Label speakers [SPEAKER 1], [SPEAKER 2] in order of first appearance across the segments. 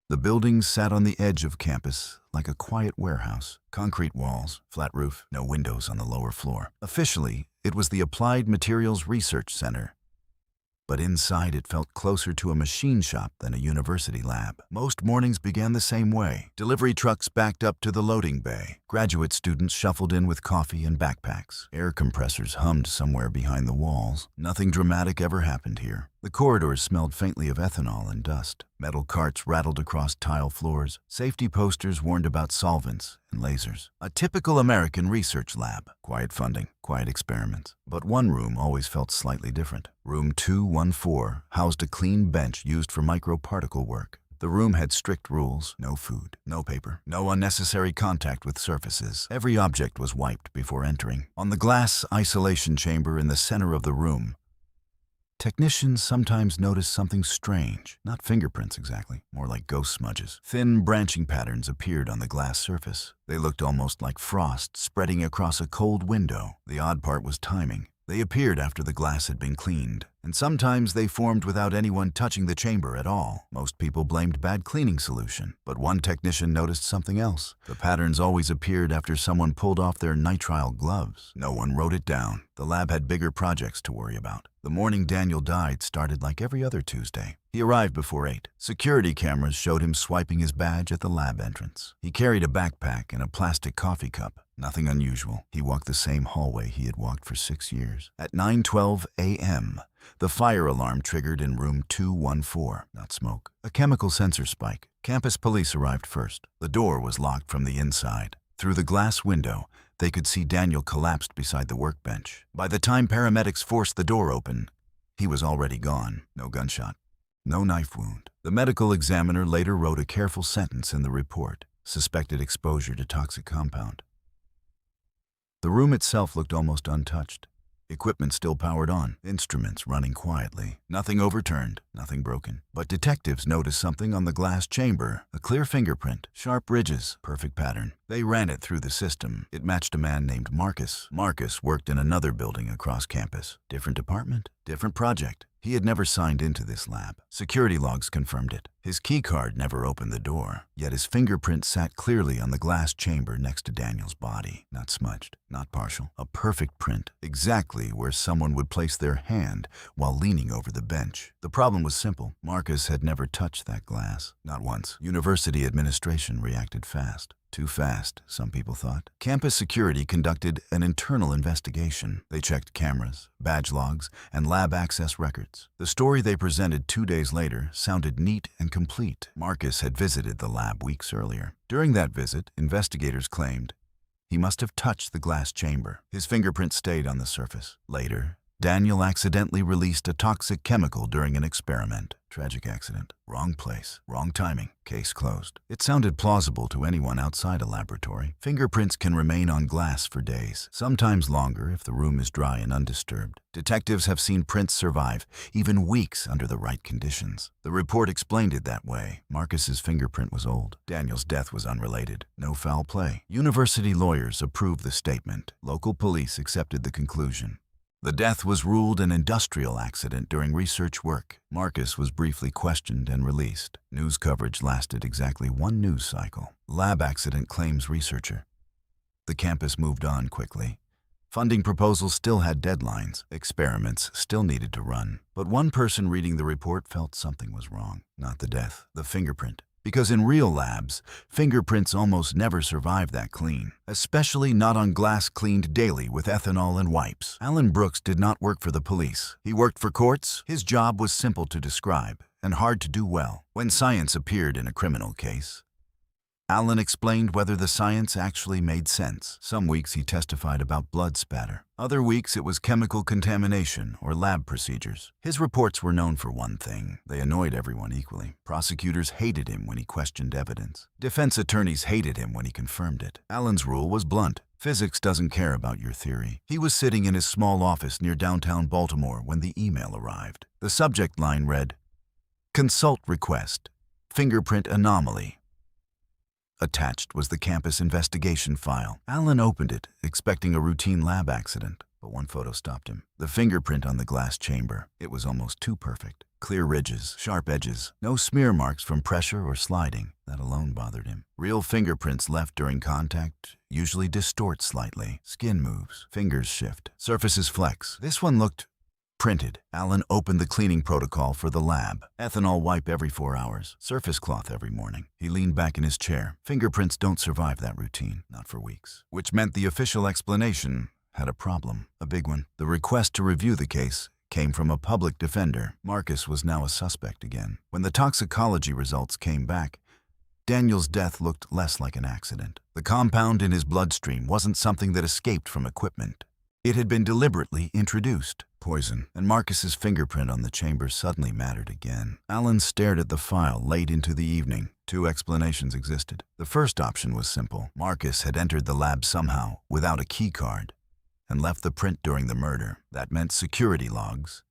[SPEAKER 1] The building sat on the edge of campus like a quiet warehouse. Concrete walls, flat roof, no windows on the lower floor. Officially, it was the Applied Materials Research Center. But inside it felt closer to a machine shop than a university lab. Most mornings began the same way. Delivery trucks backed up to the loading bay. Graduate students shuffled in with coffee and backpacks. Air compressors hummed somewhere behind the walls. Nothing dramatic ever happened here. The corridors smelled faintly of ethanol and dust. Metal carts rattled across tile floors. Safety posters warned about solvents and lasers. A typical American research lab. Quiet funding, quiet experiments. But one room always felt slightly different. Room 214 housed a clean bench used for microparticle work. The room had strict rules: no food, no paper, no unnecessary contact with surfaces. Every object was wiped before entering. On the glass isolation chamber in the center of the room, technicians sometimes noticed something strange. Not fingerprints exactly, more like ghost smudges. Thin branching patterns appeared on the glass surface. They looked almost like frost spreading across a cold window. The odd part was timing. They appeared after the glass had been cleaned, and sometimes they formed without anyone touching the chamber at all. Most people blamed bad cleaning solution, but one technician noticed something else. The patterns always appeared after someone pulled off their nitrile gloves. No one wrote it down. The lab had bigger projects to worry about. The morning Daniel died started like every other Tuesday. He arrived before 8. Security cameras showed him swiping his badge at the lab entrance. He carried a backpack and a plastic coffee cup. Nothing unusual. He walked the same hallway he had walked for 6 years. At 9:12 a.m., the fire alarm triggered in room 214. Not smoke. A chemical sensor spike. Campus police arrived first. The door was locked from the inside. Through the glass window, they could see Daniel collapsed beside the workbench. By the time paramedics forced the door open, he was already gone. No gunshot. No knife wound. The medical examiner later wrote a careful sentence in the report: suspected exposure to toxic compound. The room itself looked almost untouched. Equipment still powered on, instruments running quietly. Nothing overturned, nothing broken. But detectives noticed something on the glass chamber: a clear fingerprint, sharp ridges, perfect pattern. They ran it through the system. It matched a man named Marcus. Marcus worked in another building across campus. Different department, different project. He had never signed into this lab. Security logs confirmed it. His key card never opened the door, yet his fingerprint sat clearly on the glass chamber next to Daniel's body. Not smudged, not partial. A perfect print, exactly where someone would place their hand while leaning over the bench. The problem was simple. Marcus had never touched that glass. Not once. University administration reacted fast. Too fast, some people thought. Campus security conducted an internal investigation. They checked cameras, badge logs, and lab access records. The story they presented 2 days later sounded neat and complete. Marcus had visited the lab weeks earlier. During that visit, investigators claimed he must have touched the glass chamber. His fingerprint stayed on the surface. Later, Daniel accidentally released a toxic chemical during an experiment. Tragic accident. Wrong place. Wrong timing. Case closed. It sounded plausible to anyone outside a laboratory. Fingerprints can remain on glass for days, sometimes longer if the room is dry and undisturbed. Detectives have seen prints survive even weeks under the right conditions. The report explained it that way. Marcus's fingerprint was old. Daniel's death was unrelated. No foul play. University lawyers approved the statement. Local police accepted the conclusion. The death was ruled an industrial accident during research work. Marcus was briefly questioned and released. News coverage lasted exactly 1 news cycle. Lab accident claims researcher. The campus moved on quickly. Funding proposals still had deadlines. Experiments still needed to run. But one person reading the report felt something was wrong. Not the death, the fingerprint. Because in real labs, fingerprints almost never survive that clean, especially not on glass cleaned daily with ethanol and wipes. Alan Brooks did not work for the police. He worked for courts. His job was simple to describe and hard to do well. When science appeared in a criminal case, Alan explained whether the science actually made sense. Some weeks he testified about blood spatter. Other weeks it was chemical contamination or lab procedures. His reports were known for one thing: they annoyed everyone equally. Prosecutors hated him when he questioned evidence. Defense attorneys hated him when he confirmed it. Alan's rule was blunt. Physics doesn't care about your theory. He was sitting in his small office near downtown Baltimore when the email arrived. The subject line read, "Consult request. Fingerprint anomaly." Attached was the campus investigation file. Alan opened it, expecting a routine lab accident, but one photo stopped him. The fingerprint on the glass chamber. It was almost too perfect. Clear ridges, sharp edges, no smear marks from pressure or sliding. That alone bothered him. Real fingerprints left during contact usually distort slightly. Skin moves, fingers shift, surfaces flex. This one looked printed. Alan opened the cleaning protocol for the lab. Ethanol wipe every 4 hours. Surface cloth every morning. He leaned back in his chair. Fingerprints don't survive that routine, not for weeks. Which meant the official explanation had a problem, a big one. The request to review the case came from a public defender. Marcus was now a suspect again. When the toxicology results came back, Daniel's death looked less like an accident. The compound in his bloodstream wasn't something that escaped from equipment. It had been deliberately introduced. Poison. And Marcus's fingerprint on the chamber suddenly mattered again. Alan stared at the file late into the evening. 2 explanations existed. The first option was simple. Marcus had entered the lab somehow, without a key card, and left the print during the murder. That meant security logs,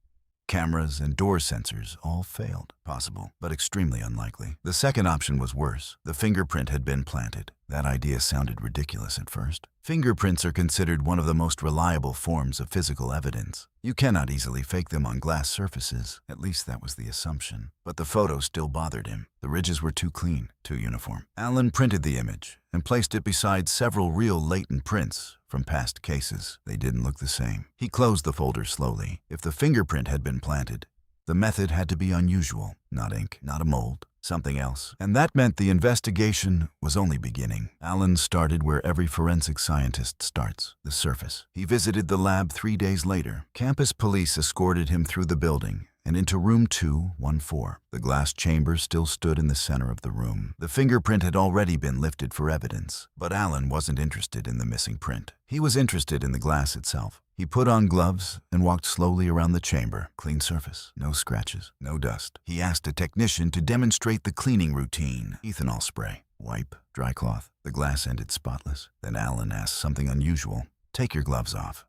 [SPEAKER 1] cameras, and door sensors all failed. Possible, but extremely unlikely. The second option was worse. The fingerprint had been planted. That idea sounded ridiculous at first. Fingerprints are considered one of the most reliable forms of physical evidence. You cannot easily fake them on glass surfaces. At least that was the assumption. But the photo still bothered him. The ridges were too clean, too uniform. Alan printed the image and placed it beside several real latent prints from past cases. They didn't look the same. He closed the folder slowly. If the fingerprint had been planted, the method had to be unusual. Not ink, not a mold, something else. And that meant the investigation was only beginning. Alan started where every forensic scientist starts, the surface. He visited the lab 3 days later. Campus police escorted him through the building and into room 214. The glass chamber still stood in the center of the room. The fingerprint had already been lifted for evidence, but Alan wasn't interested in the missing print. He was interested in the glass itself. He put on gloves and walked slowly around the chamber. Clean surface, no scratches, no dust. He asked a technician to demonstrate the cleaning routine. Ethanol spray, wipe, dry cloth. The glass ended spotless. Then Alan asked something unusual. "Take your gloves off."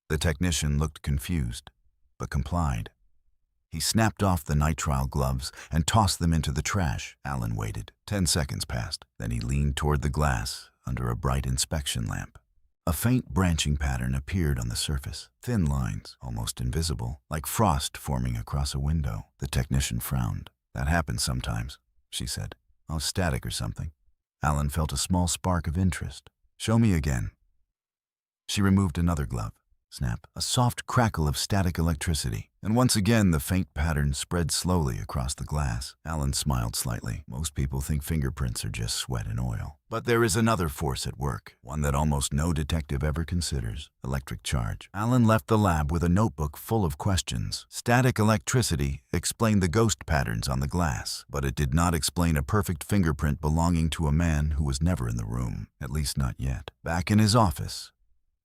[SPEAKER 1] The technician looked confused, but complied. He snapped off the nitrile gloves and tossed them into the trash. Alan waited. 10 seconds passed. Then he leaned toward the glass under a bright inspection lamp. A faint branching pattern appeared on the surface. Thin lines, almost invisible, like frost forming across a window. The technician frowned. "That happens sometimes," she said. "Oh, static or something." Alan felt a small spark of interest. "Show me again." She removed another glove. Snap. A soft crackle of static electricity. And once again, the faint pattern spread slowly across the glass. Alan smiled slightly. Most people think fingerprints are just sweat and oil. But there is another force at work, one that almost no detective ever considers: electric charge. Alan left the lab with a notebook full of questions. Static electricity explained the ghost patterns on the glass, but it did not explain a perfect fingerprint belonging to a man who was never in the room, at least not yet. Back in his office,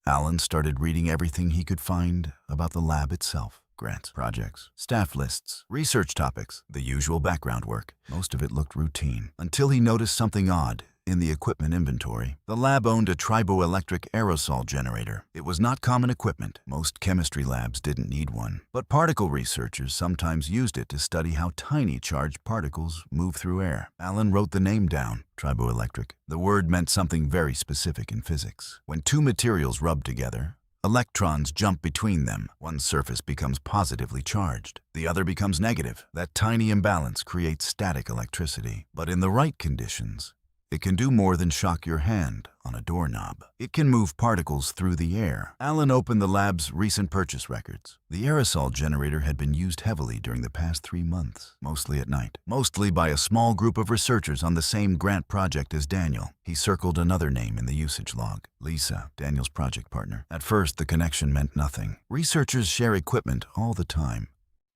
[SPEAKER 1] Alan started reading everything he could find about the lab itself. Grants, projects, staff lists, research topics, the usual background work. Most of it looked routine, until he noticed something odd in the equipment inventory. The lab owned a triboelectric aerosol generator. It was not common equipment. Most chemistry labs didn't need one. But particle researchers sometimes used it to study how tiny charged particles move through air. Alan wrote the name down. Triboelectric. The word meant something very specific in physics. When two materials rub together, electrons jump between them. One surface becomes positively charged. The other becomes negative. That tiny imbalance creates static electricity. But in the right conditions, it can do more than shock your hand on a doorknob. It can move particles through the air. Alan opened the lab's recent purchase records. The aerosol generator had been used heavily during the past 3 months, mostly at night, mostly by a small group of researchers on the same grant project as Daniel. He circled another name in the usage log: Lisa, Daniel's project partner. At first, the connection meant nothing. Researchers share equipment all the time.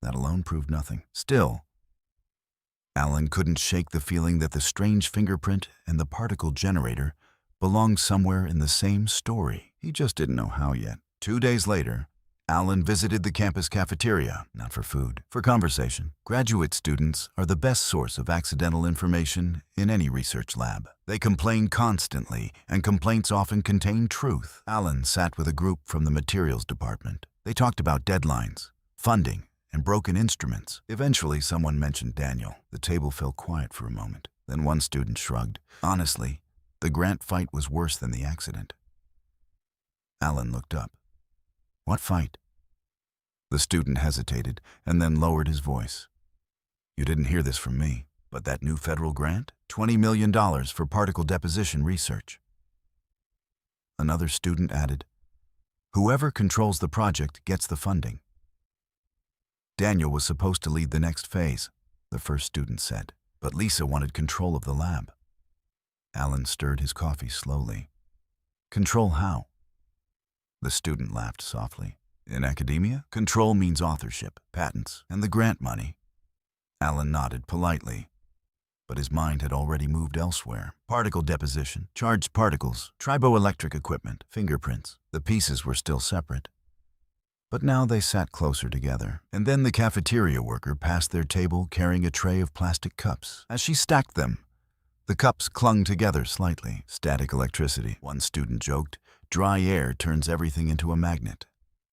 [SPEAKER 1] That alone proved nothing. Still, Alan couldn't shake the feeling that the strange fingerprint and the particle generator belonged somewhere in the same story. He just didn't know how yet. 2 days later, Alan visited the campus cafeteria, not for food, for conversation. Graduate students are the best source of accidental information in any research lab. They complain constantly, and complaints often contain truth. Alan sat with a group from the materials department. They talked about deadlines, funding, and broken instruments. Eventually, someone mentioned Daniel. The table fell quiet for a moment. Then one student shrugged. Honestly, the grant fight was worse than the accident. Alan looked up. What fight? The student hesitated and then lowered his voice. You didn't hear this from me, but that new federal grant? $20 million for particle deposition research. Another student added, whoever controls the project gets the funding. Daniel was supposed to lead the next phase, the first student said, but Lisa wanted control of the lab. Alan stirred his coffee slowly. Control how? The student laughed softly. In academia, control means authorship, patents, and the grant money. Alan nodded politely, but his mind had already moved elsewhere. Particle deposition, charged particles, triboelectric equipment, fingerprints. The pieces were still separate. But now they sat closer together. And then the cafeteria worker passed their table carrying a tray of plastic cups. As she stacked them, the cups clung together slightly. Static electricity, one student joked. Dry air turns everything into a magnet.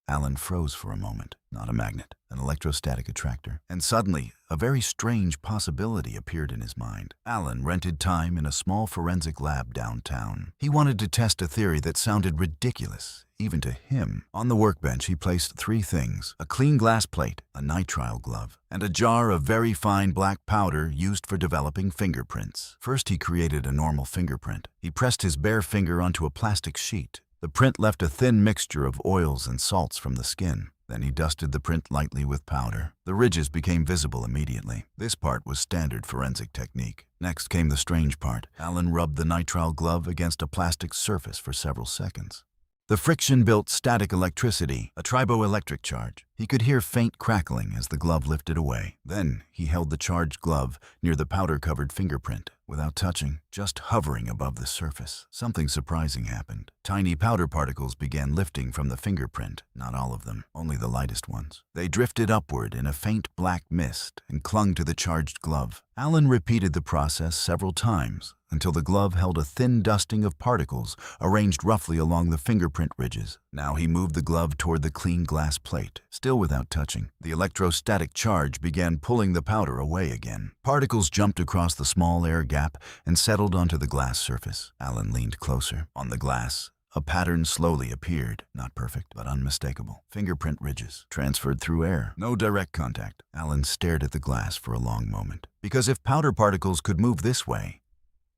[SPEAKER 1] Alan froze for a moment. Not a magnet, an electrostatic attractor. And suddenly, a very strange possibility appeared in his mind. Alan rented time in a small forensic lab downtown. He wanted to test a theory that sounded ridiculous, even to him. On the workbench, he placed 3 things: a clean glass plate, a nitrile glove, and a jar of very fine black powder used for developing fingerprints. First, he created a normal fingerprint. He pressed his bare finger onto a plastic sheet. The print left a thin mixture of oils and salts from the skin. Then he dusted the print lightly with powder. The ridges became visible immediately. This part was standard forensic technique. Next came the strange part. Alan rubbed the nitrile glove against a plastic surface for several seconds. The friction built static electricity, a triboelectric charge. He could hear faint crackling as the glove lifted away. Then he held the charged glove near the powder-covered fingerprint, without touching, just hovering above the surface. Something surprising happened. Tiny powder particles began lifting from the fingerprint, not all of them, only the lightest ones. They drifted upward in a faint black mist and clung to the charged glove. Alan repeated the process several times until the glove held a thin dusting of particles arranged roughly along the fingerprint ridges. Now he moved the glove toward the clean glass plate, still without touching. The electrostatic charge began pulling the powder away again. Particles jumped across the small air gap and settled onto the glass surface. Alan leaned closer. On the glass, a pattern slowly appeared, not perfect, but unmistakable. Fingerprint ridges, transferred through air. No direct contact. Alan stared at the glass for a long moment. Because if powder particles could move this way,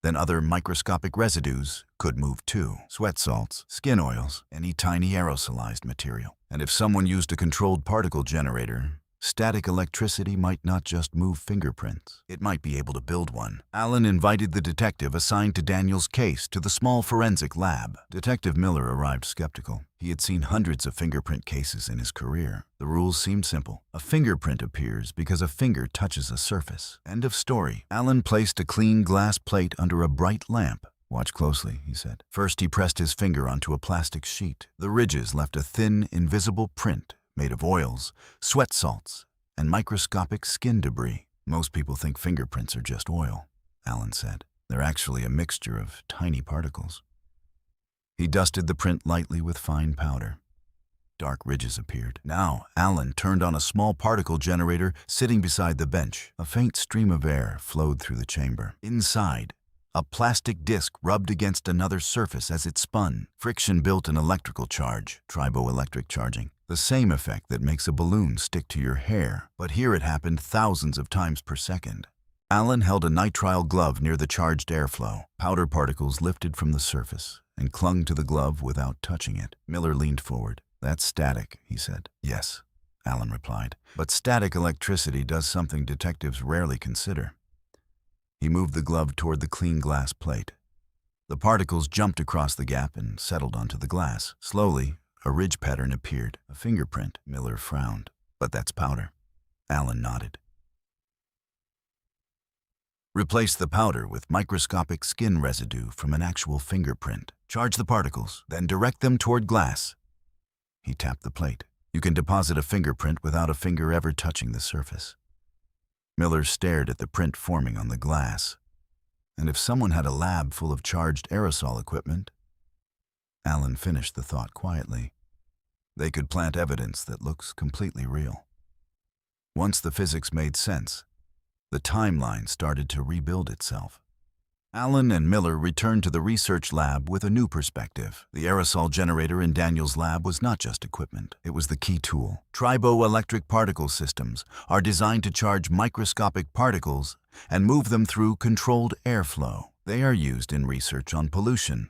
[SPEAKER 1] then other microscopic residues could move too. Sweat salts, skin oils, any tiny aerosolized material. And if someone used a controlled particle generator, static electricity might not just move fingerprints. It might be able to build one. Alan invited the detective assigned to Daniel's case to the small forensic lab. Detective Miller arrived skeptical. He had seen hundreds of fingerprint cases in his career. The rules seemed simple. A fingerprint appears because a finger touches a surface. End of story. Alan placed a clean glass plate under a bright lamp. Watch closely, he said. First, he pressed his finger onto a plastic sheet. The ridges left a thin, invisible print made of oils, sweat salts, and microscopic skin debris. Most people think fingerprints are just oil, Alan said. They're actually a mixture of tiny particles. He dusted the print lightly with fine powder. Dark ridges appeared. Now, Alan turned on a small particle generator sitting beside the bench. A faint stream of air flowed through the chamber. Inside, a plastic disc rubbed against another surface as it spun. Friction built an electrical charge, triboelectric charging. The same effect that makes a balloon stick to your hair, but here it happened thousands of times per second. Alan held a nitrile glove near the charged airflow. Powder particles lifted from the surface and clung to the glove without touching it. Miller leaned forward. That's static, he said. Yes, Alan replied. But static electricity does something detectives rarely consider. He moved the glove toward the clean glass plate. The particles jumped across the gap and settled onto the glass. Slowly, a ridge pattern appeared, a fingerprint. Miller frowned. But that's powder. Alan nodded. Replace the powder with microscopic skin residue from an actual fingerprint. Charge the particles, then direct them toward glass. He tapped the plate. You can deposit a fingerprint without a finger ever touching the surface. Miller stared at the print forming on the glass. And if someone had a lab full of charged aerosol equipment, Alan finished the thought quietly. They could plant evidence that looks completely real. Once the physics made sense, The timeline started to rebuild itself. Allen and Miller returned to the research lab with a new perspective. The aerosol generator in Daniel's lab was not just equipment, it was the key tool. Triboelectric particle systems are designed to charge microscopic particles and move them through controlled airflow. They are used in research on pollution,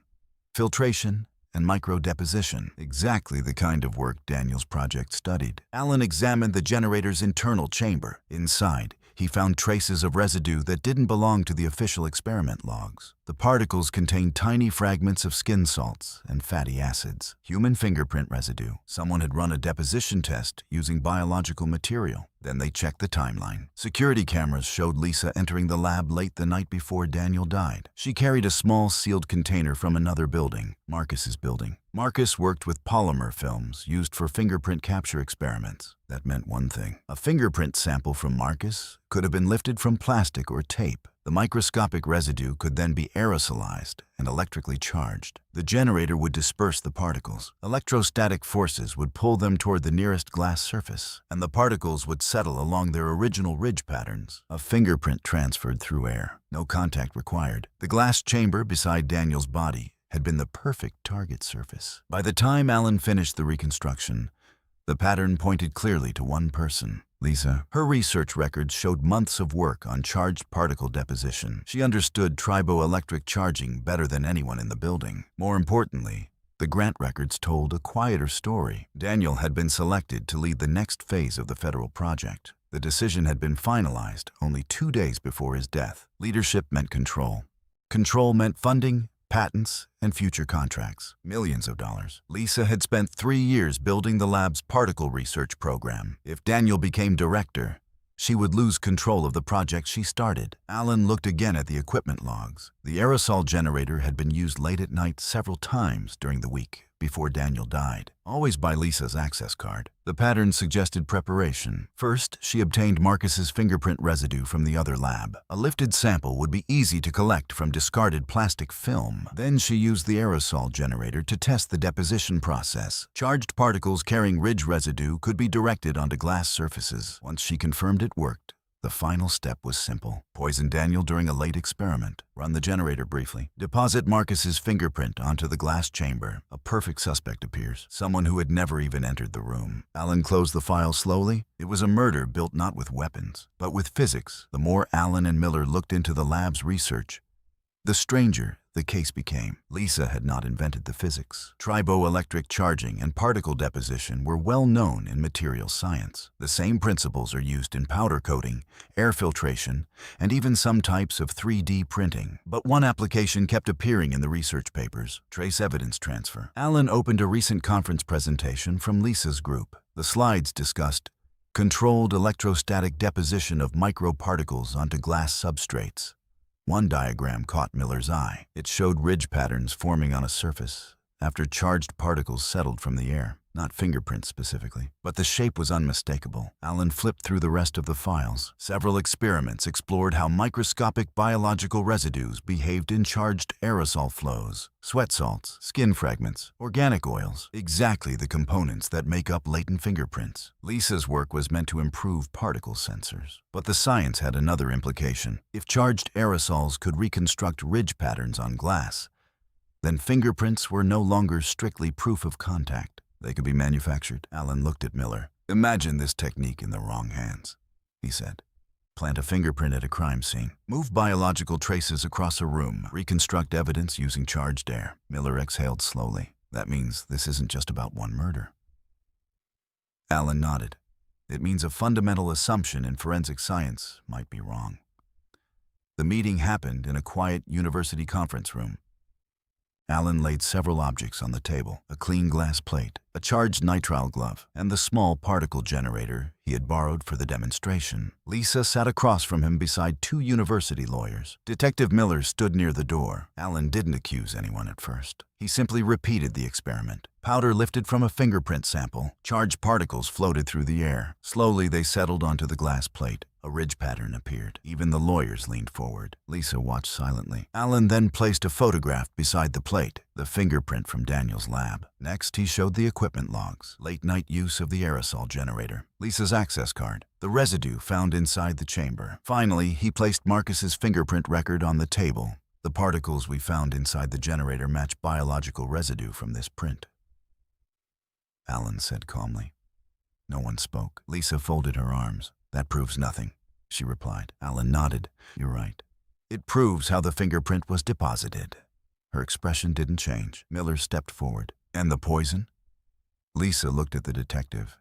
[SPEAKER 1] filtration, and microdeposition, exactly the kind of work Daniel's project studied. Allen examined the generator's internal chamber. Inside, he found traces of residue that didn't belong to the official experiment logs. The particles contained tiny fragments of skin salts and fatty acids, human fingerprint residue. Someone had run a deposition test using biological material. Then they checked the timeline. Security cameras showed Lisa entering the lab late the night before Daniel died. She carried a small sealed container from another building, Marcus's building. Marcus worked with polymer films used for fingerprint capture experiments. That meant one thing. A fingerprint sample from Marcus could have been lifted from plastic or tape. The microscopic residue could then be aerosolized and electrically charged. The generator would disperse the particles. Electrostatic forces would pull them toward the nearest glass surface, and the particles would settle along their original ridge patterns. A fingerprint transferred through air. No contact required. The glass chamber beside Daniel's body had been the perfect target surface. By the time Allen finished the reconstruction, the pattern pointed clearly to one person, Lisa. Her research records showed months of work on charged particle deposition. She understood triboelectric charging better than anyone in the building. More importantly, the grant records told a quieter story. Daniel had been selected to lead the next phase of the federal project. The decision had been finalized only 2 days before his death. Leadership meant control. Control meant funding, patents, and future contracts. Millions of dollars. Lisa had spent 3 years building the lab's particle research program. If Daniel became director, she would lose control of the project she started. Allen looked again at the equipment logs. The aerosol generator had been used late at night several times during the week before Daniel died, always by Lisa's access card. The pattern suggested preparation. First, she obtained Marcus's fingerprint residue from the other lab. A lifted sample would be easy to collect from discarded plastic film. Then she used the aerosol generator to test the deposition process. Charged particles carrying ridge residue could be directed onto glass surfaces. Once she confirmed it worked, the final step was simple. Poison Daniel during a late experiment. Run the generator briefly. Deposit Marcus's fingerprint onto the glass chamber. A perfect suspect appears. Someone who had never even entered the room. Allen closed the file slowly. It was a murder built not with weapons, but with physics. The more Allen and Miller looked into the lab's research, the stranger the case became. Lisa had not invented the physics. Triboelectric charging and particle deposition were well known in material science. The same principles are used in powder coating, air filtration, and even some types of 3D printing. But one application kept appearing in the research papers: trace evidence transfer. Allen opened a recent conference presentation from Lisa's group. The slides discussed controlled electrostatic deposition of microparticles onto glass substrates. One diagram caught Miller's eye. It showed ridge patterns forming on a surface after charged particles settled from the air. Not fingerprints specifically, but the shape was unmistakable. Allen flipped through the rest of the files. Several experiments explored how microscopic biological residues behaved in charged aerosol flows. Sweat salts, skin fragments, organic oils, exactly the components that make up latent fingerprints. Lisa's work was meant to improve particle sensors. But the science had another implication. If charged aerosols could reconstruct ridge patterns on glass, then fingerprints were no longer strictly proof of contact. They could be manufactured. Allen looked at Miller. Imagine this technique in the wrong hands, he said. Plant a fingerprint at a crime scene. Move biological traces across a room. Reconstruct evidence using charged air. Miller exhaled slowly. That means this isn't just about one murder. Allen nodded. It means a fundamental assumption in forensic science might be wrong. The meeting happened in a quiet university conference room. Allen laid several objects on the table: a clean glass plate, a charged nitrile glove, and the small particle generator he had borrowed for the demonstration. Lisa sat across from him beside 2 university lawyers. Detective Miller stood near the door. Allen didn't accuse anyone at first. He simply repeated the experiment. Powder lifted from a fingerprint sample. Charged particles floated through the air. Slowly, they settled onto the glass plate. A ridge pattern appeared. Even the lawyers leaned forward. Lisa watched silently. Alan then placed a photograph beside the plate, the fingerprint from Daniel's lab. Next, he showed the equipment logs, late-night use of the aerosol generator, Lisa's access card, the residue found inside the chamber. Finally, he placed Marcus's fingerprint record on the table. The particles we found inside the generator match biological residue from this print, Alan said calmly. No one spoke. Lisa folded her arms. That proves nothing, she replied. Alan nodded. You're right. It proves how the fingerprint was deposited. Her expression didn't change. Miller stepped forward. And the poison? Lisa looked at the detective,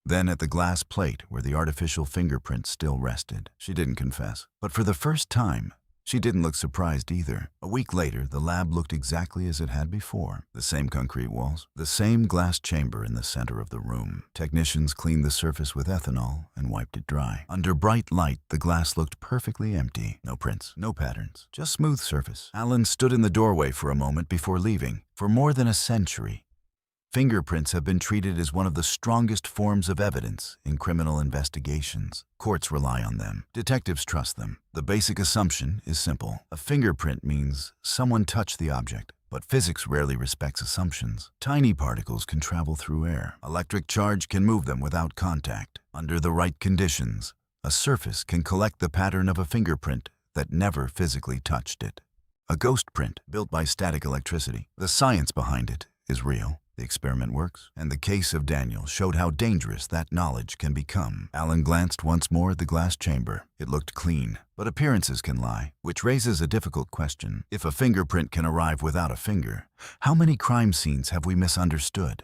[SPEAKER 1] then at the glass plate where the artificial fingerprint still rested. She didn't confess. But for the first time, she didn't look surprised either. A week later, the lab looked exactly as it had before. The same concrete walls, the same glass chamber in the center of the room. Technicians cleaned the surface with ethanol and wiped it dry. Under bright light, the glass looked perfectly empty. No prints, no patterns, just smooth surface. Alan stood in the doorway for a moment before leaving. For more than a century, fingerprints have been treated as one of the strongest forms of evidence in criminal investigations. Courts rely on them. Detectives trust them. The basic assumption is simple. A fingerprint means someone touched the object, but physics rarely respects assumptions. Tiny particles can travel through air. Electric charge can move them without contact. Under the right conditions, a surface can collect the pattern of a fingerprint that never physically touched it. A ghost print built by static electricity. The science behind it is real. The experiment works, and the case of Daniel showed how dangerous that knowledge can become. Alan glanced once more at the glass chamber. It looked clean, but appearances can lie, which raises a difficult question. If a fingerprint can arrive without a finger, how many crime scenes have we misunderstood?